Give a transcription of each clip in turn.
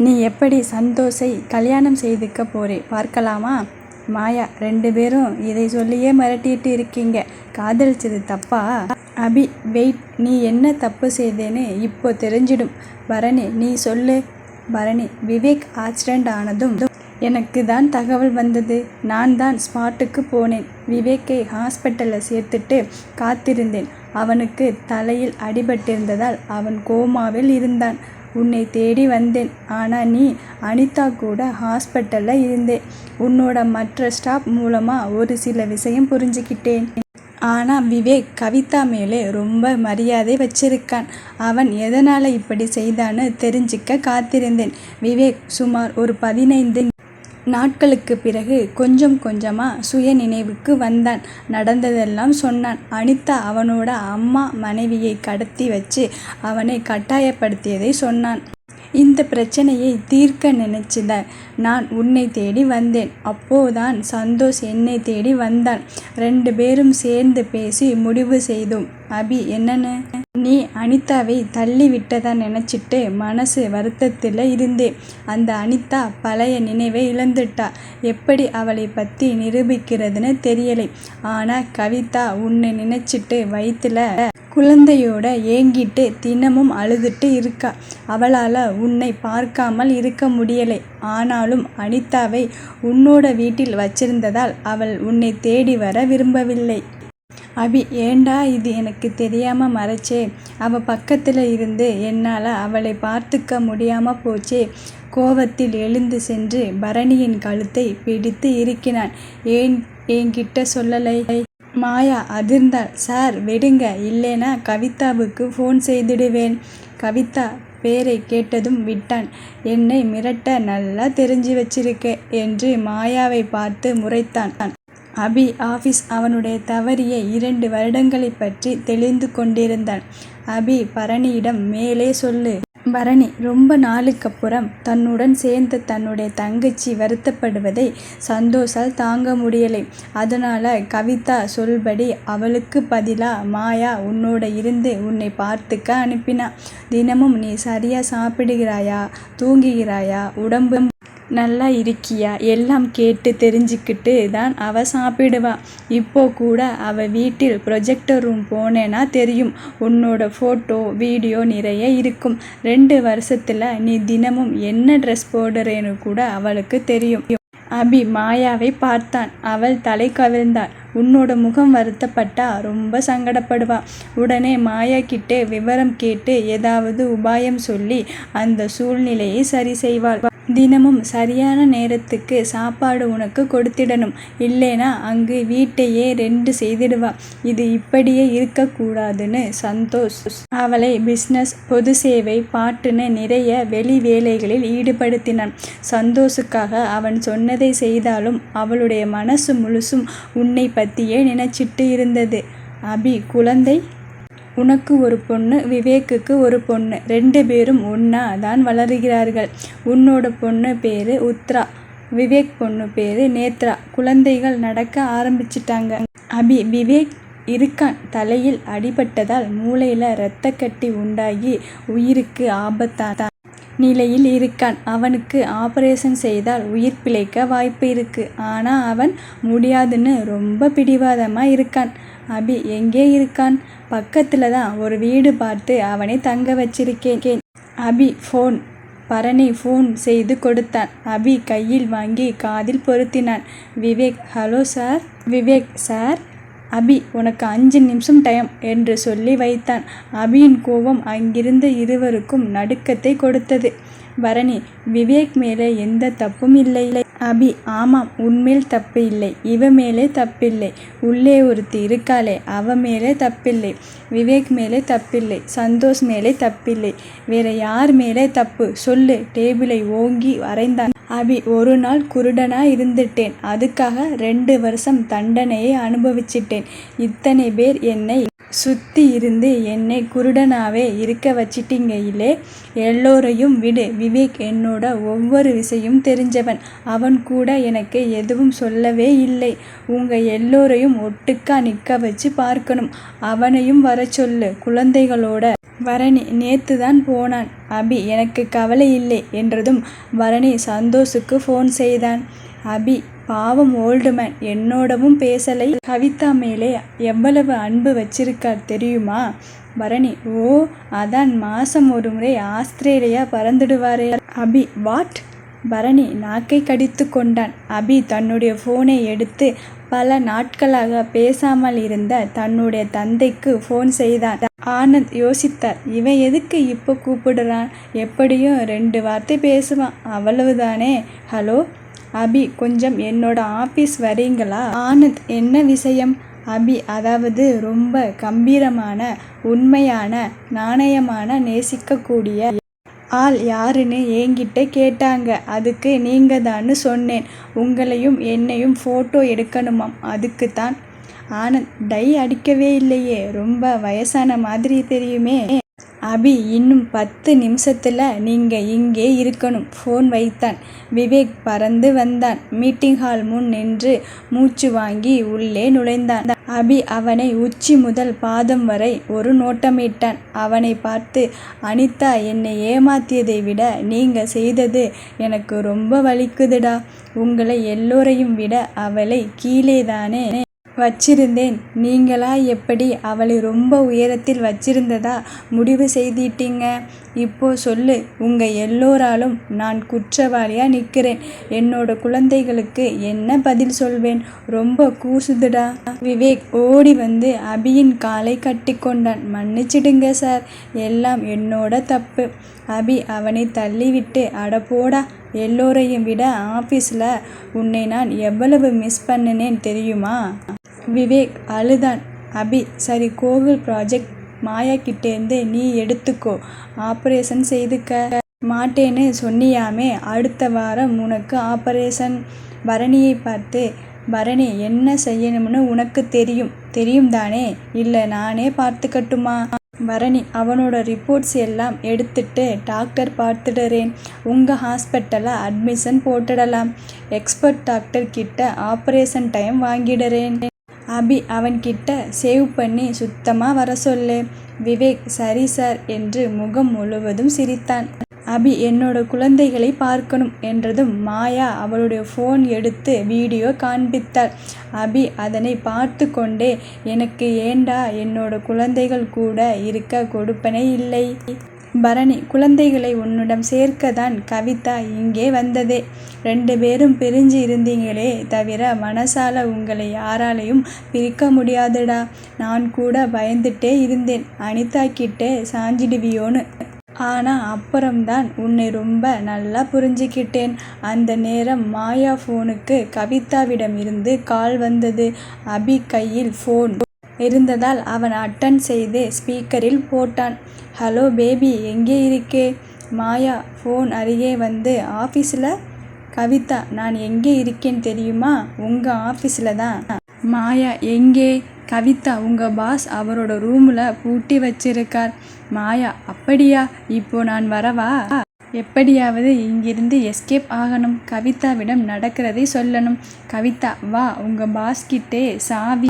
நீ எப்படி சந்தோஷை கல்யாணம் செய்துக்க போறே பார்க்கலாமா? மாயா, 2 பேரும் இதை சொல்லியே மிரட்டிட்டு இருக்கீங்க. காதலிச்சது தப்பா? அபி, வெயிட், நீ என்ன தப்பு செய்தேன்னு இப்போ தெரிஞ்சிடும். பரணி, நீ சொல்லு. பரணி, விவேக் ஆக்சிடெண்ட் ஆனதும் எனக்கு தான் தகவல் வந்தது. நான் தான் ஸ்பாட்டுக்கு போனேன். விவேக்கை ஹாஸ்பிட்டலில் சேர்த்துட்டு காத்திருந்தேன். அவனுக்கு தலையில் அடிபட்டிருந்ததால் அவன் கோமாவில் இருந்தான். உன்னை தேடி வந்தேன். ஆனால் நீ அனிதா கூட ஹாஸ்பிட்டலில் இருந்தே. உன்னோட மற்ற ஸ்டாஃப் மூலமாக ஒரு சில விஷயம் புரிஞ்சுக்கிட்டேன். ஆனால் விவேக் கவிதா மேலே ரொம்ப மரியாதை வச்சிருக்கான். அவன் எதனால் இப்படி செய்தான்னு தெரிஞ்சிக்க காத்திருந்தேன். விவேக் சுமார் ஒரு 15 நாட்களுக்கு பிறகு கொஞ்சம் கொஞ்சமாக சுய நினைவுக்கு வந்தான். நடந்ததெல்லாம் சொன்னான். அனிதா அவனோட அம்மா மனைவியை கடத்தி வச்சு அவனை கட்டாயப்படுத்தியதை சொன்னான். இந்த பிரச்சனையை தீர்க்க நினைச்சுதான் நான் உன்னை தேடி வந்தேன். அப்போதான் சந்தோஷ் என்னை தேடி வந்தான். 2 பேரும் சேர்ந்து பேசி முடிவு செய்தோம். அபி, என்னன்னு? நீ அனிதாவை தள்ளி விட்டதா நினச்சிட்டு மனசு வருத்தத்தில் இருந்தேன். அந்த அனிதா பழைய நினைவை இழந்துட்டா. எப்படி அவளை பற்றி நிரூபிக்கிறதுன்னு தெரியலை. ஆனால் கவிதா உன்னை நினச்சிட்டு வயிற்றுல குழந்தையோட ஏங்கிட்டு தினமும் அழுதுட்டு இருக்கா. அவளால் உன்னை பார்க்காமல் இருக்க முடியலை. ஆனாலும் அனிதாவை உன்னோட வீட்டில் வச்சிருந்ததால் அவள் உன்னை தேடி வர விரும்பவில்லை. அபி, ஏண்டா இது எனக்கு தெரியாமல் மறைச்சே? அவள் பக்கத்தில் இருந்து என்னால் அவளை பார்த்துக்க முடியாமல் போச்சே. கோவத்தில் எழுந்து சென்று பரணியின் கழுத்தை பிடித்து இறுக்கினான். ஏன் என்கிட்ட சொல்லலை? மாயா அதிர்ந்தாள். சார் விடுங்க, இல்லைனா கவிதாவுக்கு ஃபோன் செய்திடுவேன். கவிதா பேரை கேட்டதும் விட்டான். என்னை மிரட்ட நல்லா தெரிஞ்சு வச்சிருக்க என்று மாயாவை பார்த்து முறைத்தான். அபி ஆஃபீஸ் அவனுடைய தவறிய 2 வருடங்களை பற்றி தெளிந்து கொண்டிருந்தான். அபி பரணியிடம் மேலே சொல்லு. பரணி ரொம்ப நாளுக்கப்புறம் தன்னுடன் சேர்ந்த தன்னுடைய தங்கச்சி வருத்தப்படுவதை சந்தோஷால் தாங்க முடியலை. அதனால் கவிதா சொல்படி அவளுக்கு பதிலாக மாயா உன்னோட இருந்து உன்னை பார்த்துக்க அனுப்பினா. தினமும் நீ சரியாக சாப்பிடுகிறாயா, தூங்குகிறாயா, உடம்பு நல்லா இருக்கியா எல்லாம் கேட்டு தெரிஞ்சுக்கிட்டு தான் அவள் சாப்பிடுவா. இப்போ கூட அவள் வீட்டில் ப்ரொஜெக்டர் ரூம் போனேன்னா தெரியும். உன்னோட ஃபோட்டோ வீடியோ நிறைய இருக்கும். 2 வருஷத்தில் நீ தினமும் என்ன ட்ரெஸ் போடுறேன்னு கூட அவளுக்கு தெரியும். அபி மாயாவை பார்த்தான். அவள் தலை கவிழ்ந்தாள். உன்னோட முகம் வருத்தப்பட்டா ரொம்ப சங்கடப்படுவா. உடனே மாயா கிட்டே விவரம் கேட்டு ஏதாவது உபாயம் சொல்லி அந்த சூழ்நிலையை சரி செய்வாள். தினமும் சரியான நேரத்துக்கு சாப்பாடு உனக்கு கொடுத்திடணும். இல்லைனா அங்கு வீட்டையே ரெண்டு செய்திடுவா. இது இப்படியே இருக்கக்கூடாதுன்னு சந்தோஷ் அவளை பிஸ்னஸ், பொது சேவை, பாட்டுன்னு நிறைய வெளி வேலைகளில் ஈடுபடுத்தினான். சந்தோஷுக்காக அவன் சொன்னதை செய்தாலும் அவளுடைய மனசு முழுசும் உன்னை பற்றியே நினைச்சிட்டு இருந்தது. அபி, குழந்தை? உனக்கு ஒரு பொண்ணு, விவேக்குக்கு ஒரு பொண்ணு. 2 பேரும் ஒன்றா தான் வளருகிறார்கள். உன்னோட பொண்ணு பேர் உத்ரா, விவேக் பொண்ணு பேர் நேத்ரா. குழந்தைகள் நடக்க ஆரம்பிச்சிட்டாங்க. அபி, விவேக் இருக்கான். தலையில் அடிபட்டதால் மூளையில் இரத்தக்கட்டி உண்டாகி உயிருக்கு ஆபத்தான நிலையில் இருக்கான். அவனுக்கு ஆபரேஷன் செய்தால் உயிர் பிழைக்க வாய்ப்பு இருக்கு. ஆனால் அவன் முடியாதுன்னு ரொம்ப பிடிவாதமாக இருக்கான். அபி, எங்கே இருக்கான்? பக்கத்தில் தான் ஒரு வீடு பார்த்து அவனை தங்க வச்சிருக்கேன். அபி, ஃபோன். பரணி ஃபோன் செய்து கொடுத்தான். அபி கையில் வாங்கி காதில் பொருத்தினான். Vivek, hello sir. Vivek, sir. Abhi, உனக்கு 5 நிமிஷம் டைம் என்று சொல்லி வைத்தான். அபியின் கோபம் அங்கிருந்த இருவருக்கும் நடுக்கத்தை கொடுத்தது. பரணி, விவேக் மேலே எந்த தப்பும் இல்லை. அபி, ஆமாம், உன்மேல் தப்பு இல்லை. இவ மேலே தப்பில்லை. உள்ளே ஒருத்தி இருக்காளே, அவ மேலே தப்பில்லை. விவேக் மேலே தப்பில்லை. சந்தோஷ் மேலே தப்பில்லை. வேற யார் மேலே தப்பு சொல்லு. டேபிளை ஓங்கி வரைந்தான். அபி, ஒரு நாள் குருடனா இருந்துட்டேன். அதுக்காக 2 வருஷம் தண்டனையை அனுபவிச்சிட்டேன். இத்தனை பேர் என்னை சுத்தி இருந்து என்னை குருடனாவே இருக்க வச்சிட்டீங்களே. எல்லோரையும் விடு. விவேக் என்னோட ஒவ்வொரு விஷயம் தெரிஞ்சவன். அவன் கூட எனக்கு எதுவும் சொல்லவே இல்லை. உங்க எல்லோரையும் ஒட்டுக்கா நிக்க வச்சு பார்க்கணும். அவனையும் வர சொல்லு குழந்தைகளோட. பரணி நேத்துதான் போனான். அபி எனக்கு கவலை இல்லை என்றதும் பரணி சந்தோஷுக்கு ஃபோன் செய்தான். அபி பாவம் ஓல்டுமேன் என்னோடவும் பேசலை. கவிதா மேலே எவ்வளவு அன்பு வச்சிருக்கார் தெரியுமா? பரணி ஓ அதான் மாசம் ஒரு முறை ஆஸ்திரேலியா பறந்துடுவாரே. அபி வாட்? பரணி நாக்கை கடித்து கொண்டான். அபி தன்னுடைய போனை எடுத்து பல நாட்களாக பேசாமல் இருந்த தன்னுடைய தந்தைக்கு ஃபோன் செய்தான். ஆனந்த் யோசித்தார். இவன் எதுக்கு இப்போ கூப்பிடுறான்? எப்படியும் 2 வார்த்தை பேசுவான், அவ்வளவுதானே. ஹலோ அபி, கொஞ்சம் என்னோட ஆஃபீஸ் வரீங்களா? ஆனந்த் என்ன விஷயம்? அபி அதாவது ரொம்ப கம்பீரமான, உண்மையான, நாணயமான, நேசிக்கக்கூடிய ஆள் யாருன்னு என்கிட்ட கேட்டாங்க. அதுக்கு நீங்க தான்னு சொன்னேன். உங்களையும் என்னையும் ஃபோட்டோ எடுக்கணுமாம், அதுக்கு தான். ஆனந்த் டை அடிக்கவே இல்லையே, ரொம்ப வயசான மாதிரி தெரியுமே. அபி இன்னும் 10 நிமிஷத்துல நீங்க இங்கே இருக்கணும். ஃபோன் வைத்தான். விவேக் பறந்து வந்தான். மீட்டிங் ஹால் முன் நின்று மூச்சு வாங்கி உள்ளே நுழைந்தான். அபி அவனை உச்சி முதல் பாதம் வரை ஒரு நோட்டமிட்டான். அவனை பார்த்து, அனிதா என்னை ஏமாத்தியதை விட நீங்க செய்தது எனக்கு ரொம்ப வலிக்குதுடா. உங்களை எல்லோரையும் விட அவளை கீழேதானே வச்சிருந்தேன். நீங்களா எப்படி அவளை ரொம்ப உயரத்தில் வச்சிருந்ததா முடிவு செய்திட்டீங்க? இப்போ சொல்லு, உங்க எல்லோராலும் நான் குற்றவாளியா நிற்கிறேன். என்னோட குழந்தைகளுக்கு என்ன பதில் சொல்வேன்? ரொம்ப கூசுதுடா. விவேக் ஓடி வந்து அபியின் காலை கட்டி கொண்டான். மன்னிச்சிடுங்க சார், எல்லாம் என்னோட தப்பு. அபி அவனை தள்ளிவிட்டு, அட போடா, எல்லோரையும் விட ஆஃபீஸில் உன்னை நான் எவ்வளவு மிஸ் பண்ணினேன் தெரியுமா? விவேக் அழுதான். அபி சரி, கோவில் ப்ராஜெக்ட் மாயா கிட்டேருந்து நீ எடுத்துக்கோ. ஆப்ரேஷன் செய்துக்க மாட்டேன்னு சொன்னியாமே, அடுத்த வாரம் உனக்கு ஆப்ரேஷன். பரணியை பார்த்து, பரணி என்ன செய்யணும்னு உனக்கு தெரியும் தானே? இல்லை நானே பார்த்துக்கட்டுமா? பரணி அவனோட ரிப்போர்ட்ஸ் எல்லாம் எடுத்துட்டு டாக்டர் பார்த்துடுறேன். உங்கள் ஹாஸ்பிட்டலில் அட்மிஷன் போட்டுடலாம். எக்ஸ்பர்ட் டாக்டர் கிட்ட ஆப்ரேஷன் டைம் வாங்கிடுறேன். அபி அவன்கிட்ட சேவ் பண்ணி சுத்தமாக வர சொல்லு. விவேக் சரி சார் என்று முகம் முழுவதும் சிரித்தான். அபி என்னோட குழந்தைகளை பார்க்கணும் என்றதும் மாயா அவளுடைய ஃபோன் எடுத்து வீடியோ காண்பித்தாள். அபி அதனை பார்த்து கொண்டே, எனக்கு ஏண்டா என்னோட குழந்தைகள் கூட இருக்க கொடுப்பனே இல்லை. பரணி குழந்தைகளை உன்னிடம் சேர்க்கத்தான் கவிதா இங்கே வந்ததே. 2 பேரும் பிரிஞ்சு இருந்தீங்களே தவிர மனசால உங்களை யாராலையும் பிரிக்க முடியாதுடா. நான் கூட பயந்துட்டே இருந்தேன், அனிதா கிட்டே சாஞ்சிடுவியோன்னு. ஆனால் அப்புறம்தான் உன்னை ரொம்ப நல்லா புரிஞ்சுக்கிட்டேன். அந்த நேரம் மாயா ஃபோனுக்கு கவிதாவிடம் இருந்து கால் வந்தது. அபி கையில் ஃபோன் இருந்ததால் அவன் அட்டன் செய்து ஸ்பீக்கரில் போட்டான். ஹலோ பேபி, எங்கே இருக்கே? மாயா ஃபோன் அருகே வந்து, ஆஃபீஸில். கவிதா நான் எங்கே இருக்கேன் தெரியுமா? உங்கள் ஆஃபீஸில் தான். மாயா எங்கே? கவிதா உங்கள் பாஸ் அவரோட ரூமில் பூட்டி வச்சிருக்கார். மாயா அப்படியா? இப்போ நான் வரவா? எப்படியாவது இங்கிருந்து எஸ்கேப் ஆகணும். கவிதாவிடம் நடக்கிறதை சொல்லணும். கவிதா வா, உங்கள் பாஸ்கிட்டே சாவி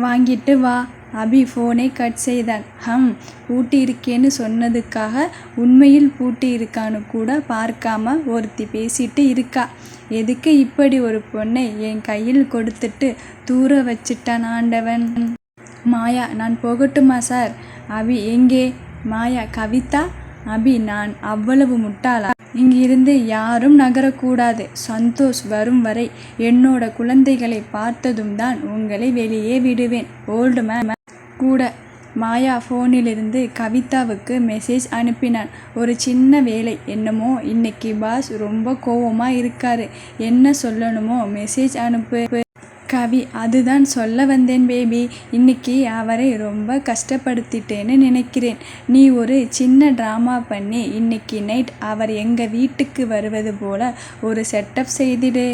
வாங்கிட்டு வா. அபி ஃபோனை கட் செய்தான். பூட்டி இருக்கேன்னு சொன்னதுக்காக உண்மையில் பூட்டி இருக்கான்னு கூட பார்க்காம ஒருத்தி பேசிட்டு இருக்கா. எதுக்கு இப்படி ஒரு பொண்ணை என் கையில் கொடுத்துட்டு தூர வச்சிட்டான் ஆண்டவன். மாயா நான் போகட்டுமா சார்? அபி எங்கே? மாயா கவிதா. அபி நான் அவ்வளவு முட்டாளா? இங்கிருந்து யாரும் நகரக்கூடாது. சந்தோஷ் வரும் வரை என்னோட குழந்தைகளை பார்த்ததும் தான் உங்களை வெளியே விடுவேன். ஓல்டு மேம் கூட. மாயா ஃபோனிலிருந்து கவிதாவுக்கு மெசேஜ் அனுப்பினான். ஒரு சின்ன வேலை. என்னமோ இன்னைக்கு பாஸ் ரொம்ப கோவமாக இருக்காரு. என்ன சொல்லணுமோ மெசேஜ் அனுப்பு. கவி அதுதான் சொல்ல வந்தேன் பேபி. இன்னைக்கு அவரை ரொம்ப கஷ்டப்படுத்திட்டேன்னு நினைக்கிறேன். நீ ஒரு சின்ன ட்ராமா பண்ணி இன்னைக்கு நைட் அவர் எங்கள் வீட்டுக்கு வருவது போல ஒரு செட்டப் செய்திடு.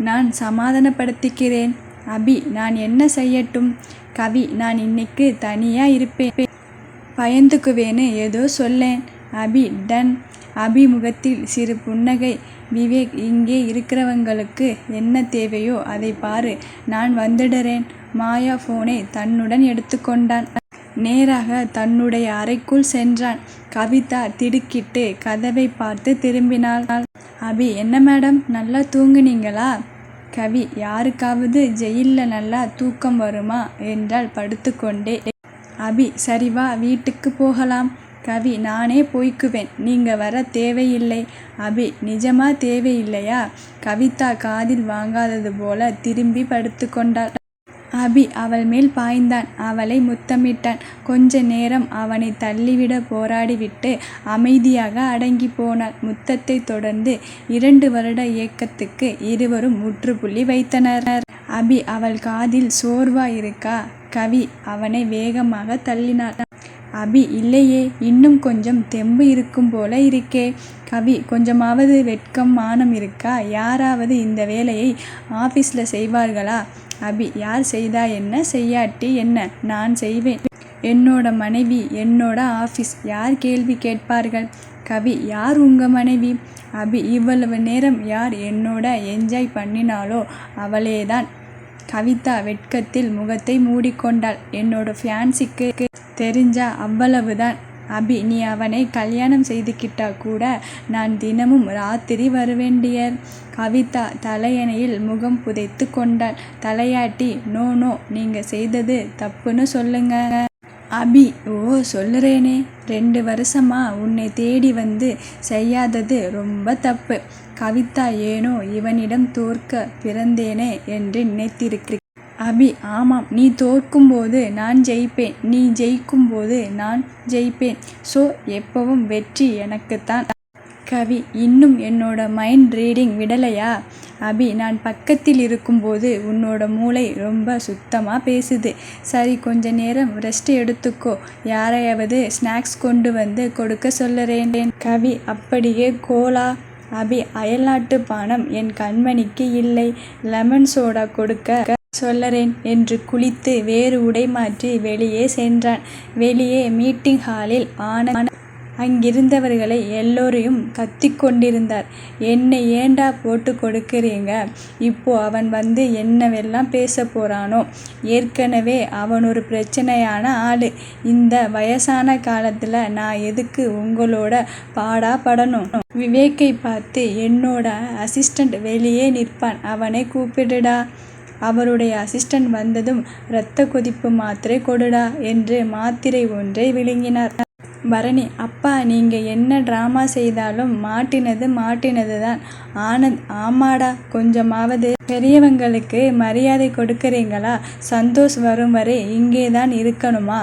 நான் சமாதானப்படுத்திக்கிறேன். அபி நான் என்ன செய்யட்டும்? கவி, நான் இன்னைக்கு தனியா இருப்பேன், பயந்துக்குவேன்னு ஏதோ சொல்லேன். அபி, டன். அபி முகத்தில் சிறு புன்னகை. விவேக், இங்கே இருக்கிறவங்களுக்கு என்ன தேவையோ அதை பாரு, நான் வந்துடுறேன். மாயா போனை தன்னுடன் எடுத்துக்கொண்டான். நேராக தன்னுடைய அறைக்குள் சென்றான். கவிதா திடுக்கிட்டு கதவை பார்த்து திரும்பினாள். அபி, என்ன மேடம், நல்லா தூங்குனீங்களா? கவி, யாருக்காவது ஜெயில்ல நல்லா தூக்கம் வருமா என்றால் படுத்துக்கொண்டே. அபி, சரி வா, வீட்டுக்கு போகலாம். கவி, நானே போய்க்குவேன், நீங்க வர தேவையில்லை. அபி, நிஜமா தேவையில்லையா? கவிதா காதில் வாங்காதது போல திரும்பி படுத்து கொண்டாள். அபி அவள் மேல் பாய்ந்தான். அவளை முத்தமிட்டான். கொஞ்ச நேரம் அவனை தள்ளிவிட போராடிவிட்டு அமைதியாக அடங்கி போனாள். முத்தத்தை தொடர்ந்து 2 வருட ஏக்கத்துக்கு இருவரும் முற்றுப்புள்ளி வைத்தனர். அபி அவள் காதில் சோர்வா இருக்கா? கவி அவனை வேகமாக தள்ளினாள். அபி, இல்லையே, இன்னும் கொஞ்சம் தெம்பு இருக்கும் போல இருக்கே. கவி, கொஞ்சமாவது வெட்கம் மானம் இருக்கா? யாராவது இந்த வேலையை ஆபீஸ்ல செய்வார்களா? அபி, யார் செய்தா என்ன, செய்யாட்டி என்ன, நான் செய்வேன். என்னோட மனைவி, என்னோட ஆபீஸ், யார் கேள்வி கேட்பார்கள்? கவி, யார் உங்க மனைவி? அபி, இவ்வளவு நேரம் யார் என்னோட என்ஜாய் பண்ணினாலோ அவளேதான். கவிதா வெட்கத்தில் முகத்தை மூடிக்கொண்டாள். என்னோட ஃபியான்சிக்கு தெரிஞ்சா அவ்வளவுதான். அபி, நீ அவனை கல்யாணம் செய்துக்கிட்டா கூட நான் தினமும் ராத்திரி வருவேண்டியர். கவிதா தலையணையில் முகம் புதைத்து கொண்டாள். தலையாட்டி, நோ நோ, நீங்க செய்தது தப்புன்னு சொல்லுங்க. அபி, ஓ சொல்லுறேனே, 2 வருஷமா உன்னை தேடி வந்து செய்யாதது ரொம்ப தப்பு. கவிதா ஏனோ இவனிடம் தோற்க பிறந்தேனே என்று நினைத்திருக்கிறேன். அபி, ஆமாம், நீ தோற்கும்போது நான் ஜெயிப்பேன், நீ ஜெயிக்கும்போது நான் ஜெயிப்பேன். ஸோ எப்பவும் வெற்றி எனக்குத்தான். கவி, இன்னும் என்னோட மைண்ட் ரீடிங் விடலையா? அபி, நான் பக்கத்தில் இருக்கும்போது உன்னோட மூளை ரொம்ப சுத்தமாக பேசுது. சரி, கொஞ்ச நேரம் ரெஸ்ட் எடுத்துக்கோ. யாரையாவது ஸ்நாக்ஸ் கொண்டு வந்து கொடுக்க சொல்லுறேன். கவி, அப்படியே கோலா? அபி, அயல்நாட்டு பானம் என் கண்மணிக்கு இல்லை, லெமன் சோடா கொடுக்க சொல்லறேன் என்று குளித்து வேறு உடை மாற்றி வெளியே சென்றான். வெளியே மீட்டிங் ஹாலில் ஆனந்த் அங்கிருந்தவர்களை எல்லோரையும் கத்திக்கொண்டிருந்தார். என்னை ஏண்டா போட்டு கொடுக்கிறீங்க? இப்போ அவன் வந்து என்னவெல்லாம் பேச போறானோ? ஏற்கனவே அவன் ஒரு பிரச்சனையான ஆளு. இந்த வயசான காலத்துல நான் எதுக்கு உங்களோட பாடா படணும்? விவேக்கை பார்த்து, என்னோட அசிஸ்டண்ட் வெளியே நிற்பான், அவனை கூப்பிடுடா. அவருடைய அசிஸ்டண்ட் வந்ததும் இரத்த கொதிப்பு மாத்திரை கொடுடா என்று மாத்திரை ஒன்றை விழுங்கினார். பரணி, அப்பா, நீங்க என்ன டிராமா செய்தாலும் மாட்டினது தான். ஆனந்த், ஆமாடா, கொஞ்சமாவது பெரியவங்களுக்கு மரியாதை கொடுக்கறீங்களா? சந்தோஷ் வரும் வரை இங்கேதான் இருக்கணுமா?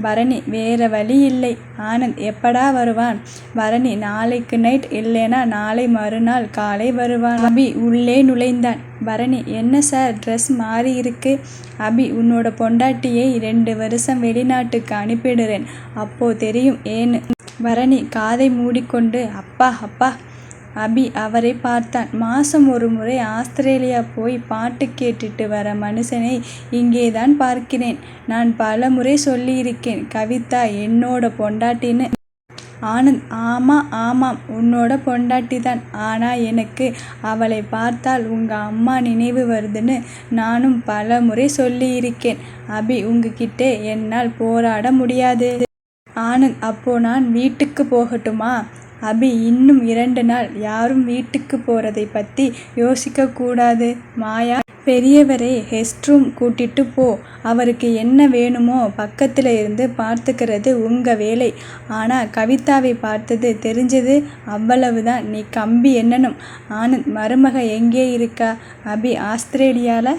பரணி, வேற வழி இல்லை. ஆனந்த், எப்படா வருவான்? பரணி, நாளைக்கு நைட், இல்லைனா நாளை மறுநாள் காலை வருவான். அபி உள்ளே நுழைந்தான். பரணி, என்ன சார், ட்ரெஸ் மாறி இருக்கு? அபி, உன்னோட பொண்டாட்டியை 2 வருஷம் வெளிநாட்டுக்கு அனுப்பிடுறேன், அப்போ தெரியும் ஏன்னு. பரணி காதை மூடிக்கொண்டு, அப்பா அப்பா. அபி அவரை பார்த்தான். மாசம் ஒரு முறை ஆஸ்திரேலியா போய் பாட்டு கேட்டுட்டு வர மனுஷனை இங்கேதான் பார்க்கிறேன். நான் பல முறை சொல்லியிருக்கேன், கவிதா என்னோட பொண்டாட்டின்னு. ஆனந்த், ஆமாம், உன்னோட பொண்டாட்டிதான். ஆனா எனக்கு அவளை பார்த்தால் உங்க அம்மா நினைவு வருதுன்னு நானும் பல முறை சொல்லியிருக்கேன். அபி, உங்ககிட்ட என்னால் போராட முடியாது. ஆனந்த், அப்போ நான் வீட்டுக்கு போகட்டுமா? அபி, இன்னும் 2 நாள் யாரும் வீட்டுக்கு போறதை பத்தி யோசிக்க கூடாது. மாயா, பெரியவரை ரெஸ்ட் ரூம் கூட்டிட்டு போ. அவருக்கு என்ன வேணுமோ பக்கத்துல இருந்து பார்த்துக்கிறது உங்க வேலை. ஆனா கவிதாவை பார்த்தது தெரிஞ்சது, அவ்வளவுதான், நீ கம்பி எண்ணணும். ஆனந்த், மருமக எங்கே இருக்கா? அபி, ஆஸ்திரேலியால.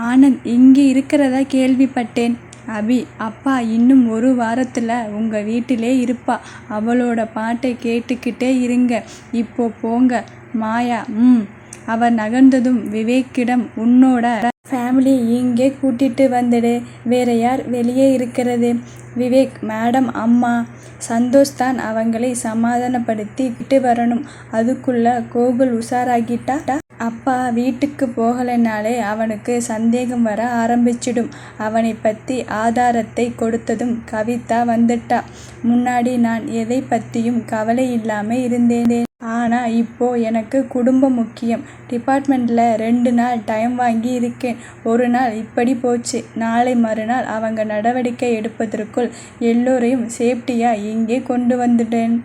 ஆனந்த், இங்கே இருக்கிறதா கேள்விப்பட்டேன். அபி, அப்பா இன்னும் 1 வாரத்துல உங்க வீட்டிலே இருப்பா. அவளோட பாட்டை கேட்டுக்கிட்டே இருங்க. இப்போ போங்க. மாயா, அவர் நகர்ந்ததும் விவேக்கிடம், உன்னோட ஃபேமிலி இங்கே கூட்டிட்டு வந்துடு. வேற யார் வெளியே இருக்கிறது? விவேக், மேடம், அம்மா. சந்தோஷ் தான் அவங்களை சமாதானப்படுத்திட்டு வரணும். அதுக்குள்ள கோகுல் உஷாராகிட்டா? அப்பா வீட்டுக்கு போகலைனாலே அவனுக்கு சந்தேகம் வர ஆரம்பிச்சிடும். அவனை பத்தி ஆதாரத்தை கொடுத்ததும் கவிதா வந்துட்டா. முன்னாடி நான் எதை பத்தியும் கவலை இல்லாம இருந்தேன். ஆனா இப்போ எனக்கு குடும்பம் முக்கியம். டிபார்ட்மெண்ட்ல 2 நாள் டைம் வாங்கி இருக்கேன். ஒரு நாள் இப்படி போச்சு. நாளை மறுநாள் அவங்க நடவடிக்கை எடுப்பதற்குள் எல்லோரையும் சேஃப்டியா இங்கே கொண்டு வந்துட்டேன்.